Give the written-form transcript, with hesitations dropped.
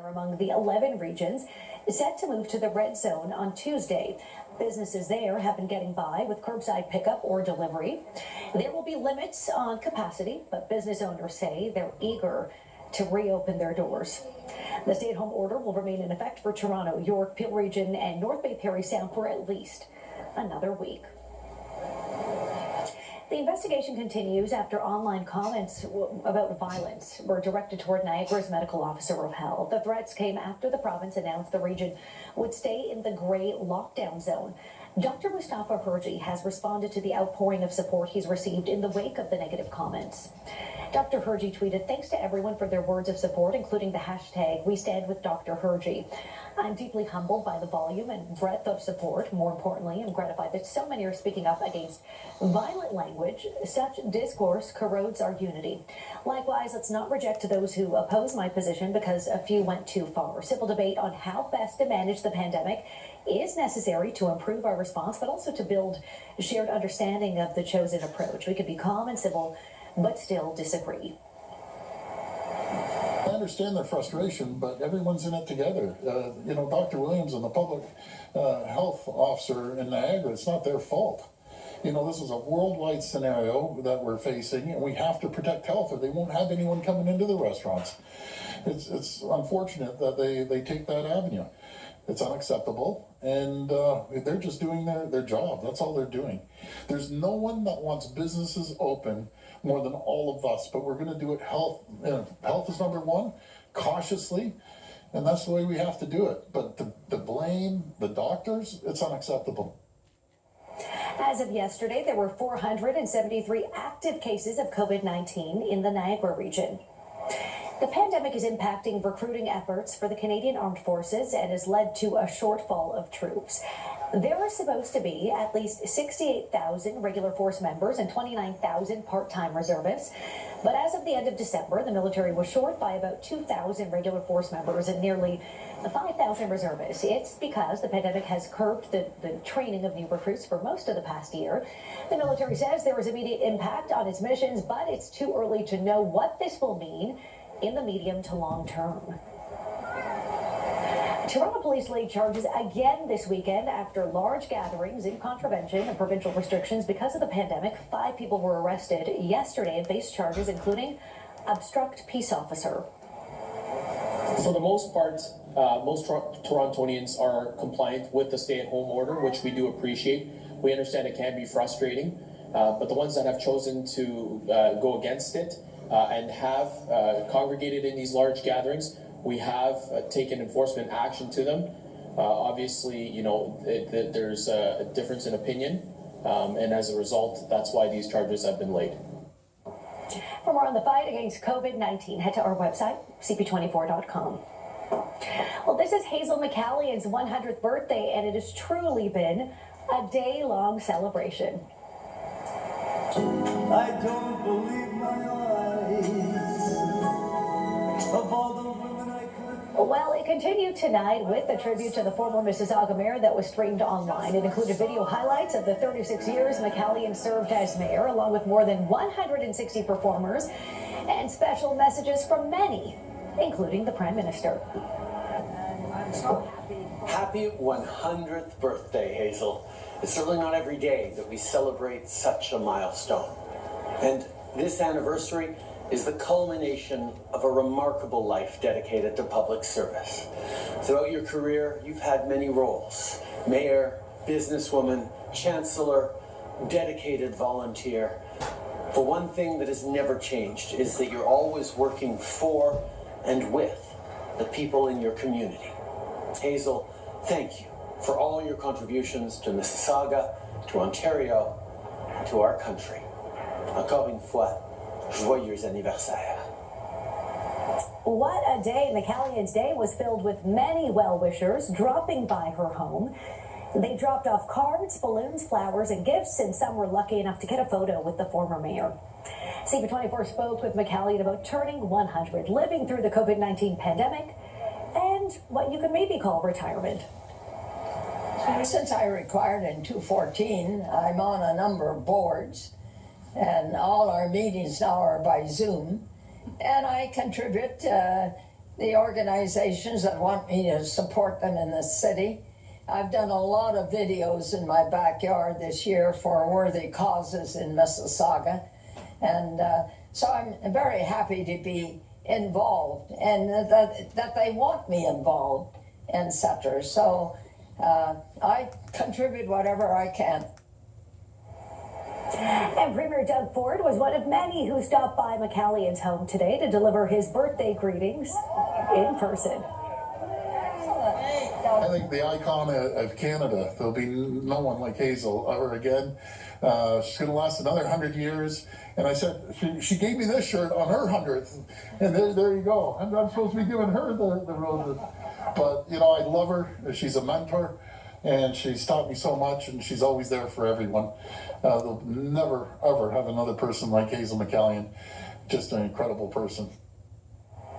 among the 11 regions set to move to the red zone on Tuesday. Businesses there have been getting by with curbside pickup or delivery. There will be limits on capacity, but business owners say they're eager to reopen their doors. The stay-at-home order will remain in effect for Toronto, York, Peel Region, and North Bay Parry Sound for at least another week. The investigation continues after online comments about violence were directed toward Niagara's medical officer of health. The threats came after the province announced the region would stay in the gray lockdown zone. Dr. Mustafa Herji has responded to the outpouring of support he's received in the wake of the negative comments. Dr. Herji tweeted, "Thanks to everyone for their words of support, including the hashtag We Stand With Dr. Herji. I'm deeply humbled by the volume and breadth of support. More importantly, I'm gratified that so many are speaking up against violent language. Such discourse corrodes our unity. Likewise, let's not reject those who oppose my position because a few went too far. Civil debate on how best to manage the pandemic is necessary to improve our response, but also to build shared understanding of the chosen approach. We could be calm and civil, but still disagree." I understand their frustration, but everyone's in it together. Dr. Williams and the public health officer in Niagara, it's not their fault. This is a worldwide scenario that we're facing, and we have to protect health or they won't have anyone coming into the restaurants. It's unfortunate that they take that avenue. It's unacceptable, and they're just doing their job. That's all they're doing. There's no one that wants businesses open more than all of us, but we're going to do it health is number one, cautiously, and that's the way we have to do it. But to blame the doctors, it's unacceptable. As of yesterday, there were 473 active cases of COVID-19 in the Niagara region. The pandemic is impacting recruiting efforts for the Canadian Armed Forces and has led to a shortfall of troops. There are supposed to be at least 68,000 regular force members and 29,000 part-time reservists. But as of the end of December, the military was short by about 2,000 regular force members and nearly 5,000 reservists. It's because the pandemic has curbed the training of new recruits for most of the past year. The military says there is immediate impact on its missions, but it's too early to know what this will mean in the medium to long term. Toronto police laid charges again this weekend after large gatherings in contravention of provincial restrictions because of the pandemic. 5 people were arrested yesterday and faced charges including obstruct peace officer. For the most part, most Torontonians are compliant with the stay-at-home order, which we do appreciate. We understand it can be frustrating, but the ones that have chosen to go against it and have congregated in these large gatherings, we have taken enforcement action to them. Obviously, there's a difference in opinion, and as a result, that's why these charges have been laid. For more on the fight against COVID-19, head to our website, CP24.com. Well, this is Hazel McCallion's 100th birthday, and it has truly been a day-long celebration. I don't believe my eyes of all the women I could. Well, it continued tonight with a tribute to the former Mississauga mayor that was streamed online. It included video highlights of the 36 years McCallion served as mayor, along with more than 160 performers, and special messages from many, including the Prime Minister. I'm so happy. Happy 100th birthday, Hazel. It's certainly not every day that we celebrate such a milestone. And this anniversary is the culmination of a remarkable life dedicated to public service. Throughout your career, you've had many roles: mayor, businesswoman, chancellor, dedicated volunteer. But one thing that has never changed is that you're always working for and with the people in your community. Hazel, thank you for all your contributions to Mississauga, to Ontario, and to our country. Encore une fois, joyeux anniversaire. What a day. McCallion's day was filled with many well-wishers dropping by her home. They dropped off cards, balloons, flowers, and gifts, and some were lucky enough to get a photo with the former mayor. CP24 spoke with McCallion about turning 100, living through the COVID-19 pandemic, and what you could maybe call retirement. Since I retired in 2014, I'm on a number of boards, and all our meetings now are by Zoom, and I contribute the organizations that want me to support them in the city. I've done a lot of videos in my backyard this year for worthy causes in Mississauga. And so I'm very happy to be involved and that they want me involved, etc. So I contribute whatever I can. And Premier Doug Ford was one of many who stopped by McCallion's home today to deliver his birthday greetings in person. I think the icon of Canada, there'll be no one like Hazel ever again. She's going to last another 100 years. And I said, she gave me this shirt on her 100th. And there you go. I'm supposed to be giving her the roses. But, you know, I love her. She's a mentor. And she's taught me so much. And she's always there for everyone. They'll never, ever have another person like Hazel McCallion. Just an incredible person.